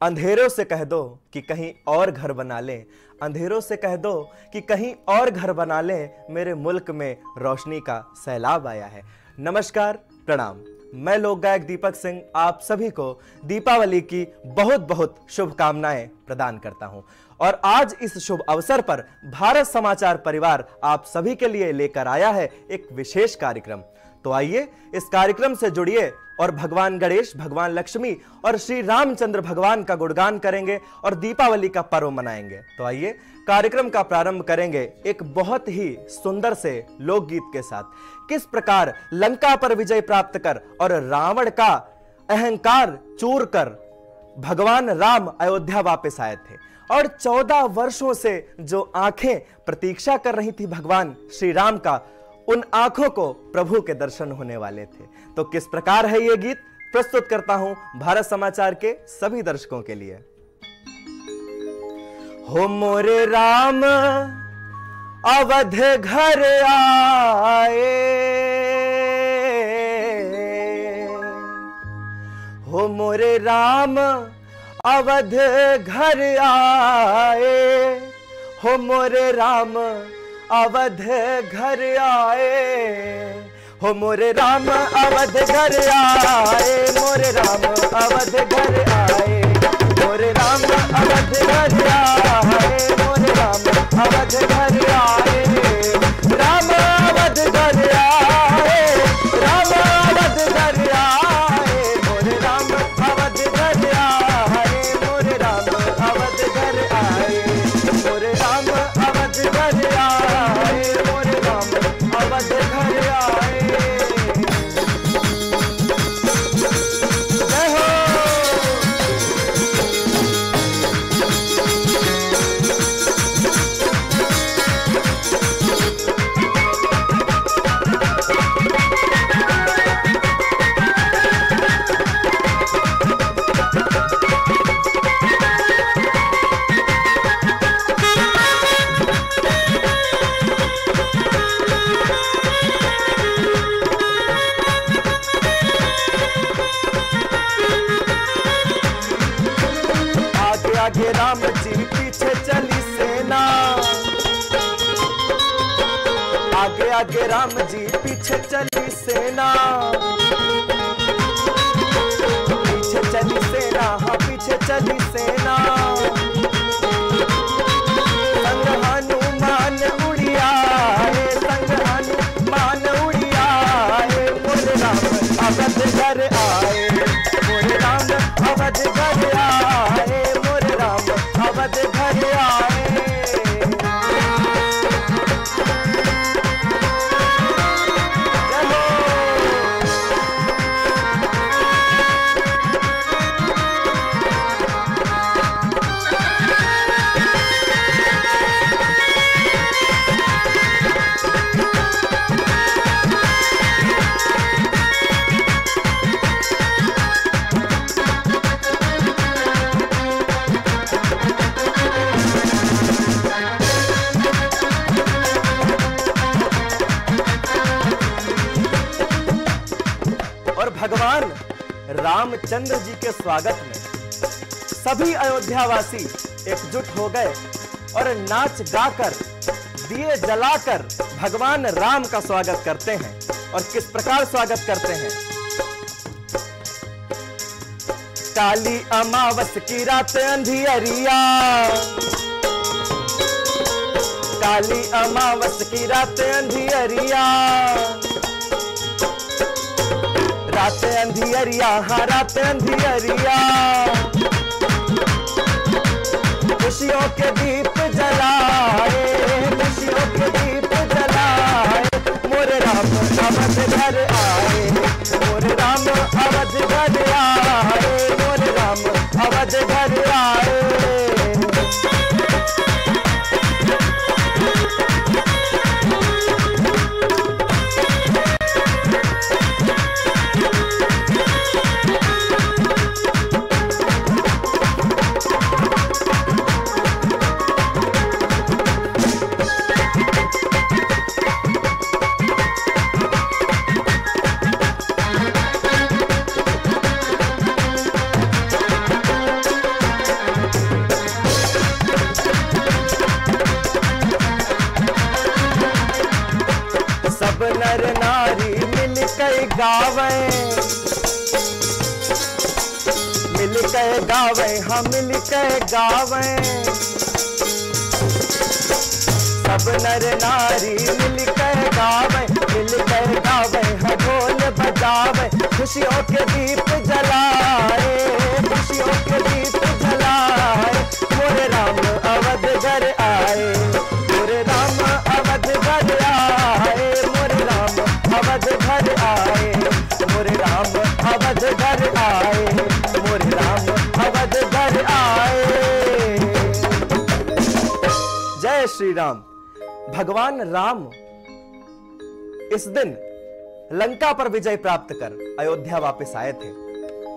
अंधेरों से कह दो कि कहीं और घर बना लें, अंधेरों से कह दो कि कहीं और घर बना लें, मेरे मुल्क में रोशनी का सैलाब आया है। नमस्कार, प्रणाम। मैं लोक गायक दीपक सिंह आप सभी को दीपावली की बहुत बहुत शुभकामनाएं प्रदान करता हूं। और आज इस शुभ अवसर पर भारत समाचार परिवार आप सभी के लिए लेकर आया है एक विशेष कार्यक्रम। तो आइए इस कार्यक्रम से जुड़िए और भगवान गणेश, भगवान लक्ष्मी और श्री रामचंद्र भगवान का गुणगान करेंगे और दीपावली का पर्व मनाएंगे। तो आइए कार्यक्रम का प्रारंभ करेंगे एक बहुत ही सुंदर से लोकगीत के साथ। किस प्रकार लंका पर विजय प्राप्त कर और रावण का अहंकार चूर कर भगवान राम अयोध्या वापस आए थे और 14 वर्षों से जो आंखें प्रतीक्षा कर रही थी भगवान श्री राम का, उन आंखों को प्रभु के दर्शन होने वाले थे। तो किस प्रकार है ये गीत, प्रस्तुत करता हूं भारत समाचार के सभी दर्शकों के लिए। हो मोरे राम अवध घर आए, हो मोरे राम अवध घर आए, हो मोरे राम अवध घर आए, हो मोरे राम अवध घर आए, मोरे राम अवध घर आए, मोरे राम अवध घर आए, मोरे राम अवध घर आए, राम अवध घर आए, राम अवध घर आए, मोरे राम अवध घर आए, मोरे राम अवध घर आए, मोरे राम अवध घर आए, मोरे राम अवध घर आए। जय हो। आगे राम जी पीछे चली सेना, आगे आगे राम जी पीछे चली सेना, पीछे चली सेना, हाँ पीछे चली सेना, संग हनुमान उड़ियाए, संग हनुमान उड़ियाए, मोरे राम अवध घर आए, मोरे राम अवध घर आए, मोरे राम अवध घर आए। भगवान रामचंद्र जी के स्वागत में सभी अयोध्यावासी एकजुट हो गए और नाच गाकर, दिए जलाकर भगवान राम का स्वागत करते हैं। और किस प्रकार स्वागत करते हैं? काली अमावस की रात अंधियरिया, काली अमावस की रात अंधियरिया, रात अंधियरिया, हाँ रात अंधियरिया, खुशियों के दीप जलाए, खुशियों के दीप जलाए, मोरे राम अवध घर आए, मोरे राम अवध घर आए, मोरे राम अवध घर आए। के गावे, मिल के गावे, हाँ मिल के गावे, सब नर नारी मिल के गावे, मिल के गावे, हाँ ढोल बजावे, खुशियों के दीप जलाए, खुशियों के दीप जलाए, मोरे राम अवध घर आए, मोरे राम अवध घर आए, मोरे राम अवध घर आए, मोरे राम अवध घर आए, मोरे राम अवध घर आए। जय श्री राम। भगवान राम इस दिन लंका पर विजय प्राप्त कर अयोध्या वापस आए थे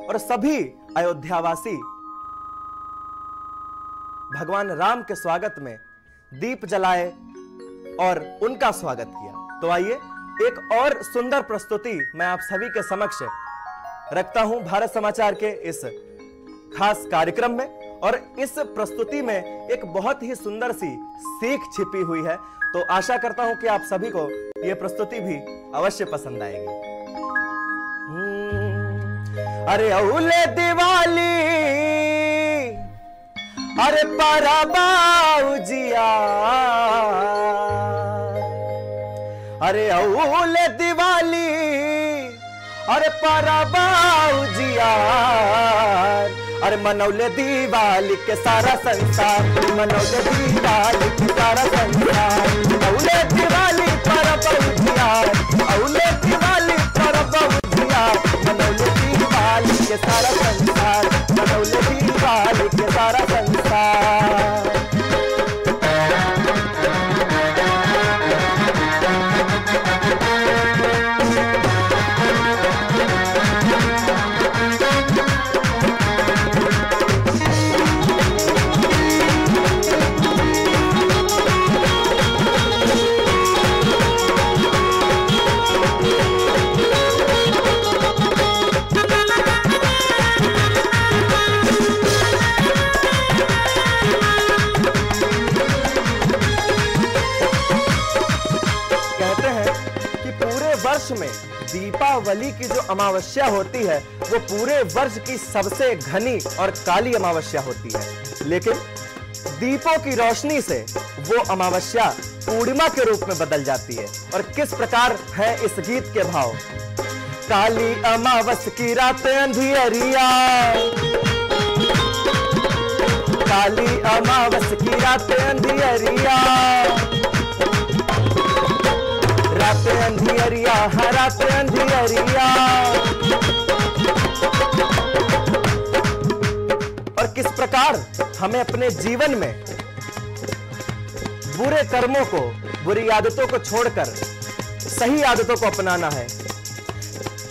और सभी अयोध्यावासी भगवान राम के स्वागत में दीप जलाए और उनका स्वागत किया। तो आइए एक और सुंदर प्रस्तुति मैं आप सभी के समक्ष रखता हूं भारत समाचार के इस खास कार्यक्रम में, और इस प्रस्तुति में एक बहुत ही सुंदर सी सीख छिपी हुई है। तो आशा करता हूं कि आप सभी को यह प्रस्तुति भी अवश्य पसंद आएगी। अरे औले दिवाली, अरे पारा बाउजिया, अरे औले दिवाली, अरे पारा बाउजिया, अरे मनौले दिवाली के सारा संसार, मनौले दिवाली के सारा संसार, औले दिवाली पर बहुजियार, औले दिवाली पर बहुजियार, मनौले दिवाली के सारा संसार, मनौले दिवाली के सारा संसार। में दीपावली की जो अमावस्या होती है वो पूरे वर्ष की सबसे घनी और काली अमावस्या होती है, लेकिन दीपों की रोशनी से वो अमावस्या पूर्णिमा के रूप में बदल जाती है। और किस प्रकार है इस गीत के भाव। काली अमावस की रात अंधियरिया, काली अमावस की रात अंधियरिया, रात अंधियरिया, हाँ रात अंधियरिया। और किस प्रकार हमें अपने जीवन में बुरे कर्मों को, बुरी आदतों को छोड़कर सही आदतों को अपनाना है।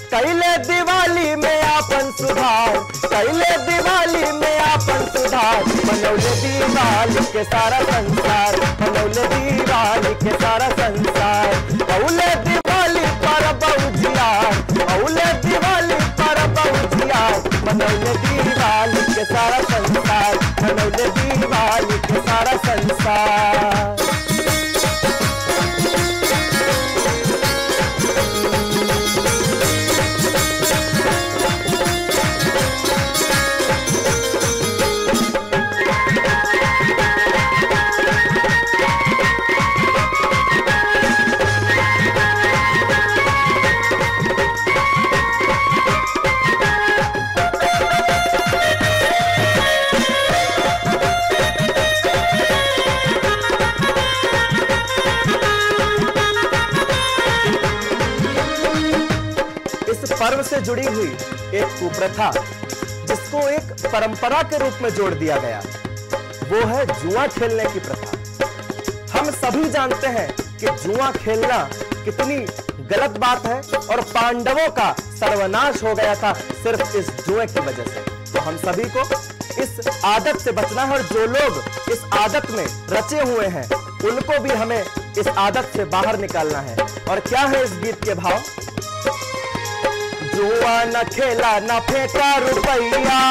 कैले दिवाली में आपन सुधार, कैले दिवाली में आपन सुधार, मनौले दिवाली के सारा संसार, मनौले दिवाली के सारा संसार, औले दिवाली पर बहुजियार, औले दिवाली पर बहुजियार, मनौले दिवाली के सारा संसार, मनौले दिवाली के सारा संसार। पर्व से जुड़ी हुई एक कुप्रथा जिसको एक परंपरा के रूप में जोड़ दिया गया, वो है जुआ खेलने की प्रथा। हम सभी जानते हैं कि जुआ खेलना कितनी गलत बात है और पांडवों का सर्वनाश हो गया था सिर्फ इस जुए की वजह से। तो हम सभी को इस आदत से बचना है और जो लोग इस आदत में रचे हुए हैं उनको भी हमें इस आदत से बाहर निकालना है। और क्या है इस गीत के भाव। जुआ न खेला न फेंका रुपया,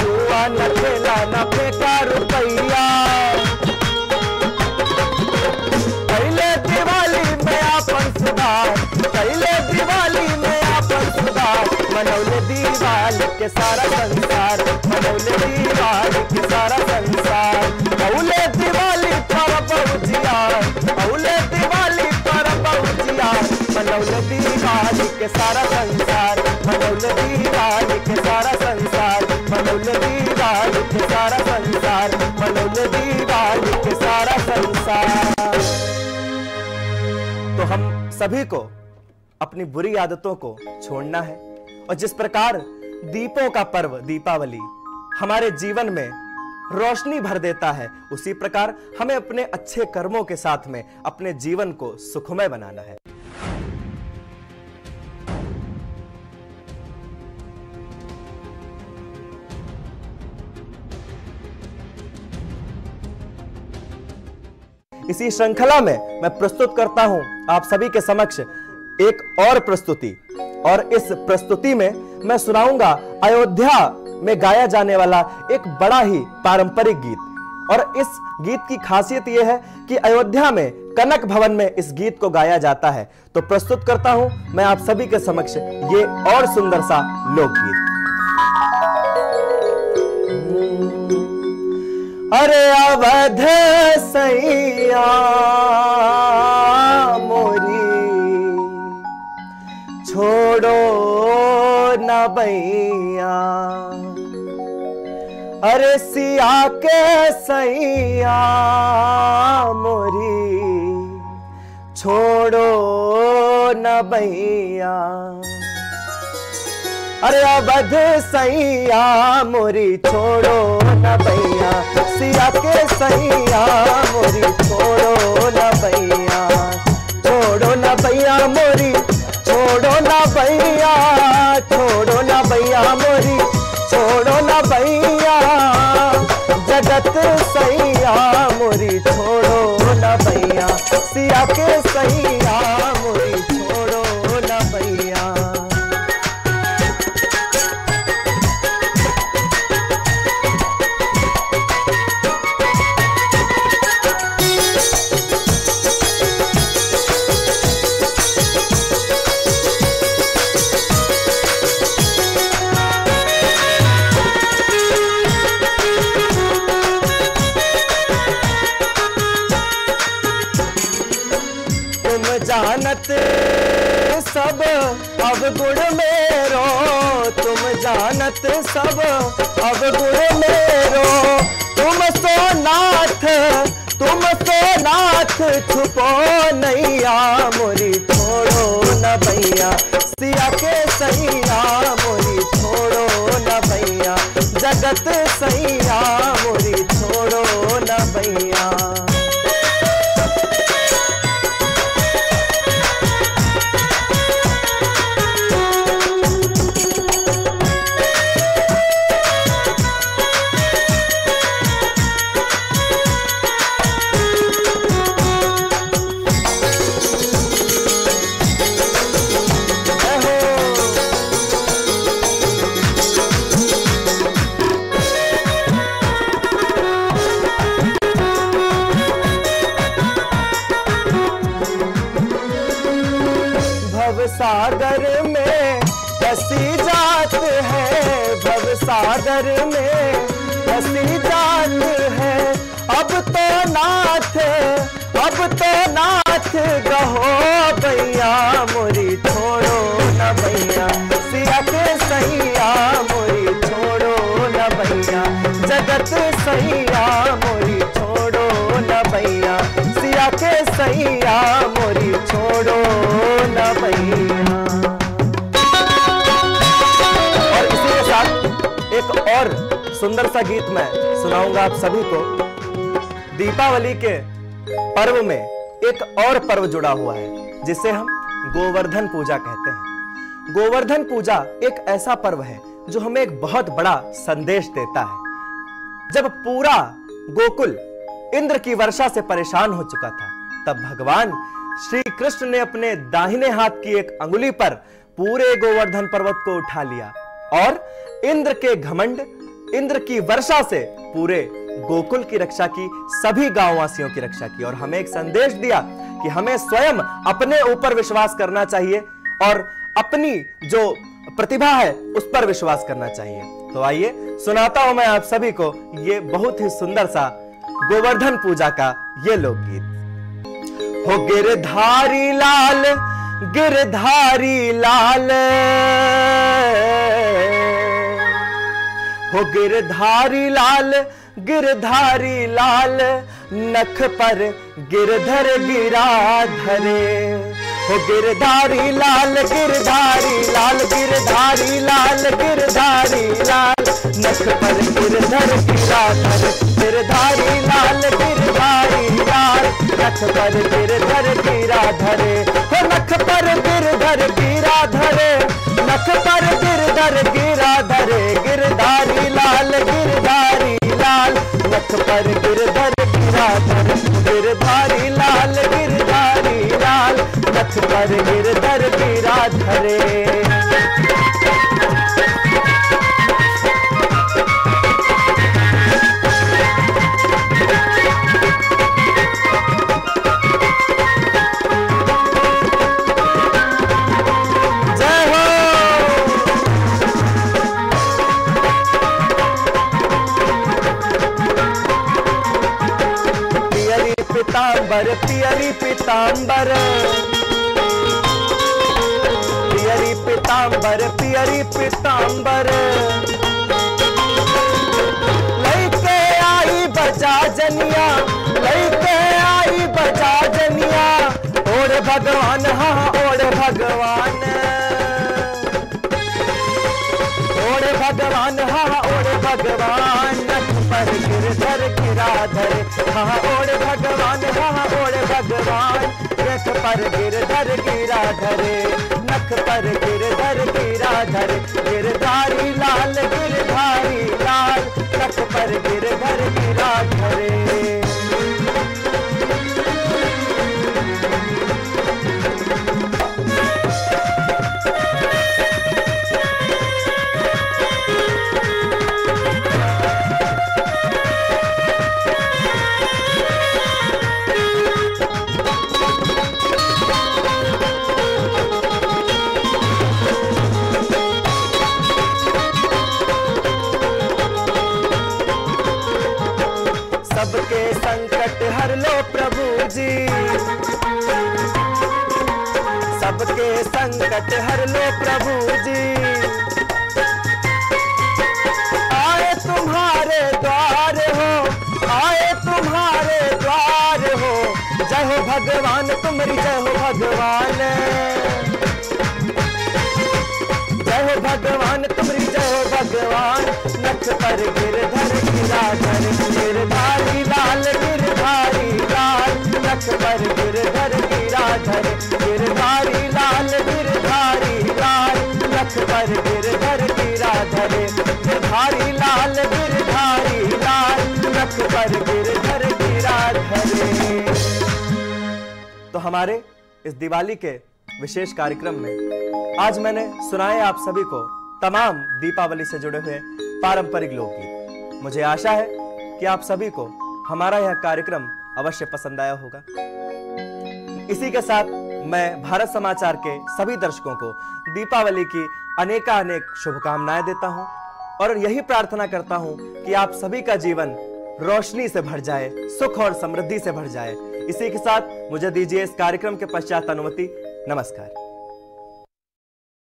जुआ न खेला न फेंका रुपया, पहले दिवाली में आप के सारा संसार, मनौले दिवाली के सारा संसार। औले दिवाली परब उजियार, औले दिवाली परब उजियार, मनौले दिवाली के सारा संसार, मनौले दिवाली के सारा संसार, मनौले दिवाली के सारा संसार, मनौले दिवाली के सारा संसार। तो हम सभी को अपनी बुरी आदतों को छोड़ना है, और जिस प्रकार दीपों का पर्व दीपावली हमारे जीवन में रोशनी भर देता है, उसी प्रकार हमें अपने अच्छे कर्मों के साथ में अपने जीवन को सुखमय बनाना है। इसी श्रृंखला में मैं प्रस्तुत करता हूं आप सभी के समक्ष एक और प्रस्तुति, और इस प्रस्तुति में मैं सुनाऊंगा अयोध्या में गाया जाने वाला एक बड़ा ही पारंपरिक गीत। और इस गीत की खासियत यह है कि अयोध्या में कनक भवन में इस गीत को गाया जाता है। तो प्रस्तुत करता हूं मैं आप सभी के समक्ष ये और सुंदर सा लोकगीत। अरे अवध सैया मोरी छोड़ो न बैया, अरे सिया के सैया मोरी छोड़ो न बैया, अरे अवध सैया मोरी छोड़ो न बैया, सिया के सैया मोरी छोड़ो न बैया, छोड़ो न बैया मोरी छोड़ो न बैया, छोड़ो न बैया मोरी छोड़ो न बैया, जगत सैया मोरी छोड़ो न बैया, सिया के सैया मोरी छोड़ो न बैया। जानत सब अवगुण मेरो, तुम जानत सब अवगुण मेरो, तुम सो नाथ छुपो नैया मोरी छोड़ो न भैया, सिया के सैया मोरी छोड़ो न भैया, जगत सैया मोरी छोड़ो न भैया। सागर में बसी जात है, भव सागर में बसी जात है, अब तो नाथ गहो भैया मोरी छोड़ो न भैया, सिया के सैया मोरी छोड़ो न भैया, जगत सैया मोरी छोड़ो न भैया, सिया के सैया मोरी छोड़ो न भैया। और इसी के साथ एक और सुंदर सा गीत मैं सुनाऊंगा आप सभी को। दीपावली के पर्व में एक और पर्व जुड़ा हुआ है जिसे हम गोवर्धन पूजा कहते हैं। गोवर्धन पूजा एक ऐसा पर्व है जो हमें एक बहुत बड़ा संदेश देता है। जब पूरा गोकुल इंद्र की वर्षा से परेशान हो चुका था, तब भगवान श्री कृष्ण ने अपने दाहिने हाथ की एक अंगुली पर पूरे गोवर्धन पर्वत को उठा लिया और इंद्र के घमंड, इंद्र की वर्षा से पूरे गोकुल की रक्षा की, सभी गांववासियों की रक्षा की। और हमें एक संदेश दिया कि हमें स्वयं अपने ऊपर विश्वास करना चाहिए और अपनी जो प्रतिभा है उस पर विश्वास करना चाहिए। तो आइए सुनाता हूं मैं आप सभी को ये बहुत ही सुंदर सा गोवर्धन पूजा का ये लोकगीत। हो गिरधारी लाल गिरधारी लाल, हो गिरधारी लाल गिरधारी लाल, नख पर गिरधर गिरा धरे। हो गिरधारी लाल गिरधारी लाल, गिरधारी लाल गिरधारी लाल, नख पर गिरधर गिरा धरे। गिरधारी लाल गिरधारी लाल, नख पर गिरधर गिरा धरे। हो नख पर गिरधर गिरा धरे, नख पर गिरधर गिरा धरे। गिरधारी लाल गिरधारी लाल, नख पर गिरधर गिरा धरे। गिरधारी लाल गिरधारी लाल, नख पर गिरधर गिरा धरे। पीतांबर पियरी पीतांबर, पियरी पीतांबर पियरी पीतांबर, लैके आई बजा जनिया, लैके आई बजा जनिया। ओढ़ भगवान हाँ ओढ़ भगवान, ओढ़ भगवान हाँ ओढ़ भगवान, नख पर गिरधर गिरा धरे। हाँ ओढ़ भगवान हाँ ओढ़ भगवान, नख पर गिरधर गिरा धरे। नख पर गिरधर गिरा धरे। गिरधारी लाल गिरधारी लाल, नख पर गिरधर गिरा धरे। सबके संकट हर लो प्रभु जी, सबके संकट हर लो प्रभु जी। आए तुम्हारे द्वार हो, आए तुम्हारे द्वार हो। जय हो भगवान तुम्हारी जय हो भगवान, जय हो भगवान तुम्हारी जय हो भगवान। नख पर गिरधर गिरा धरे। गिरधारी लाल गिरधारी लाल, नख पर गिरधर गिरा धरे। गिरधारी लाल गिरधारी लाल, नख पर गिरधर गिरा धरे। गिरधारी लाल गिरधारी लाल, नख पर गिरधर गिरा धरे। तो हमारे इस दिवाली के विशेष कार्यक्रम में आज मैंने सुनाए आप सभी को तमाम दीपावली से जुड़े हुए पारंपरिक लोकगीत। मुझे आशा है कि आप सभी को हमारा यह कार्यक्रम अवश्य पसंद आया होगा। इसी के साथ मैं भारत समाचार के सभी दर्शकों को दीपावली की अनेकानेक शुभकामनाएं देता हूं और यही प्रार्थना करता हूं कि आप सभी का जीवन रोशनी से भर जाए, सुख और समृद्धि से भर जाए। इसी के साथ मुझे दीजिए इस कार्यक्रम के पश्चात अनुमति। नमस्कार।